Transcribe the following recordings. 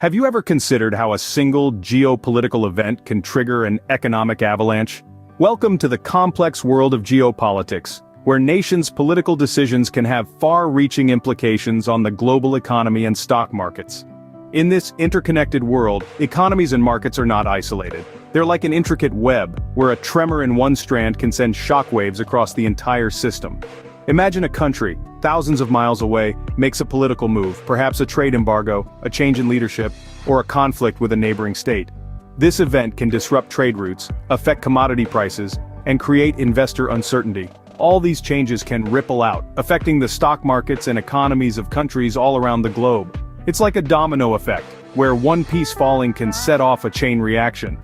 Have you ever considered how a single geopolitical event can trigger an economic avalanche? Welcome to the complex world of geopolitics, where nations' political decisions can have far-reaching implications on the global economy and stock markets. In this interconnected world, economies and markets are not isolated. They're like an intricate web, where a tremor in one strand can send shockwaves across the entire system. Imagine a country, thousands of miles away, makes a political move, perhaps a trade embargo, a change in leadership, or a conflict with a neighboring state. This event can disrupt trade routes, affect commodity prices, and create investor uncertainty. All these changes can ripple out, affecting the stock markets and economies of countries all around the globe. It's like a domino effect, where one piece falling can set off a chain reaction.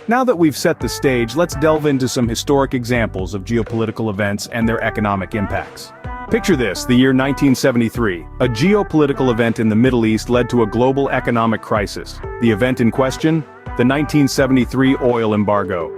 Now that we've set the stage, let's delve into some historic examples of geopolitical events and their economic impacts. Picture this, the year 1973. A geopolitical event in the Middle East led to a global economic crisis. The event in question? The 1973 oil embargo.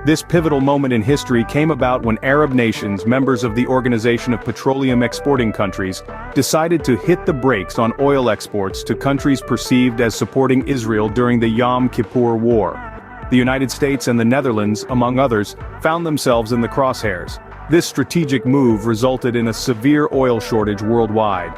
This pivotal moment in history came about when Arab nations, members of the Organization of Petroleum Exporting Countries, decided to hit the brakes on oil exports to countries perceived as supporting Israel during the Yom Kippur War. The United States and the Netherlands, among others, found themselves in the crosshairs. This strategic move resulted in a severe oil shortage worldwide.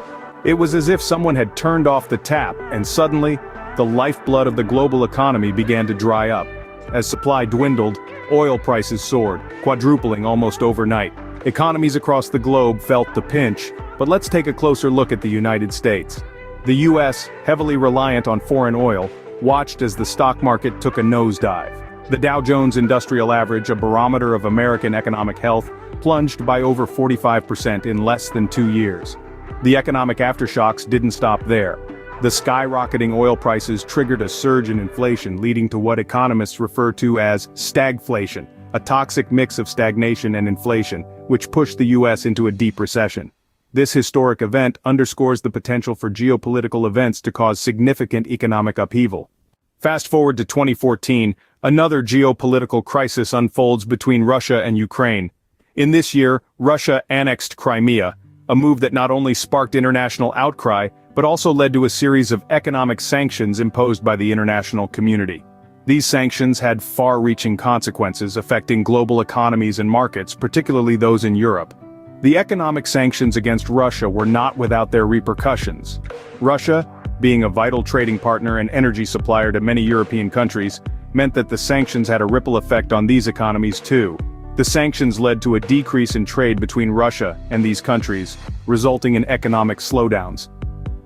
It was as if someone had turned off the tap, and suddenly, the lifeblood of the global economy began to dry up. As supply dwindled, oil prices soared, quadrupling almost overnight. Economies across the globe felt the pinch, but let's take a closer look at the United States. The US, heavily reliant on foreign oil, watched as the stock market took a nosedive. The Dow Jones Industrial Average, a barometer of American economic health, plunged by over 45% in less than 2 years. The economic aftershocks didn't stop there. The skyrocketing oil prices triggered a surge in inflation, leading to what economists refer to as stagflation, a toxic mix of stagnation and inflation, which pushed the US into a deep recession. This historic event underscores the potential for geopolitical events to cause significant economic upheaval. Fast forward to 2014, another geopolitical crisis unfolds between Russia and Ukraine. In this year, Russia annexed Crimea, a move that not only sparked international outcry, but also led to a series of economic sanctions imposed by the international community. These sanctions had far-reaching consequences affecting global economies and markets, particularly those in Europe. The economic sanctions against Russia were not without their repercussions. Russia, being a vital trading partner and energy supplier to many European countries, meant that the sanctions had a ripple effect on these economies too. The sanctions led to a decrease in trade between Russia and these countries, resulting in economic slowdowns.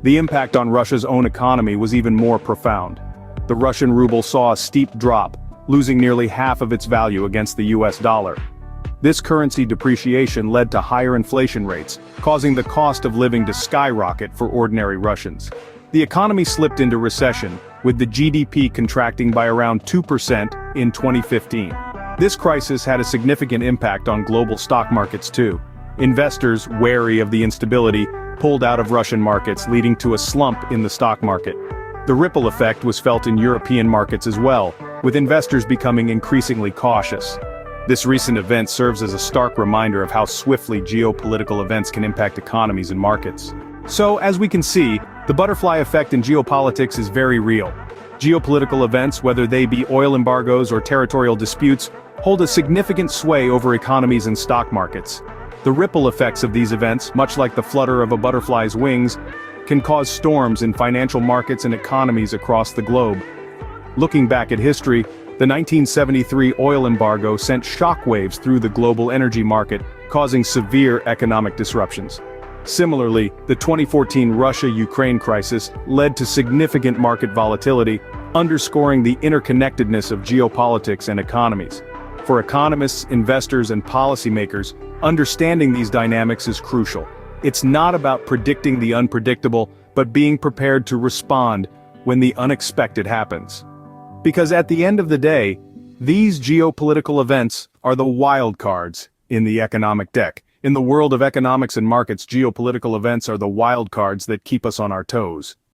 The impact on Russia's own economy was even more profound. The Russian ruble saw a steep drop, losing nearly half of its value against the US dollar. This currency depreciation led to higher inflation rates, causing the cost of living to skyrocket for ordinary Russians. The economy slipped into recession, with the GDP contracting by around 2% in 2015. This crisis had a significant impact on global stock markets too. Investors, wary of the instability, pulled out of Russian markets, leading to a slump in the stock market. The ripple effect was felt in European markets as well, with investors becoming increasingly cautious. This recent event serves as a stark reminder of how swiftly geopolitical events can impact economies and markets. So, as we can see, the butterfly effect in geopolitics is very real. Geopolitical events, whether they be oil embargoes or territorial disputes, hold a significant sway over economies and stock markets. The ripple effects of these events, much like the flutter of a butterfly's wings, can cause storms in financial markets and economies across the globe. Looking back at history, the 1973 oil embargo sent shockwaves through the global energy market, causing severe economic disruptions. Similarly, the 2014 Russia-Ukraine crisis led to significant market volatility, underscoring the interconnectedness of geopolitics and economies. For economists, investors, and policymakers, understanding these dynamics is crucial. It's not about predicting the unpredictable, but being prepared to respond when the unexpected happens. Because at the end of the day, these geopolitical events are the wild cards in the economic deck. In the world of economics and markets, geopolitical events are the wild cards that keep us on our toes.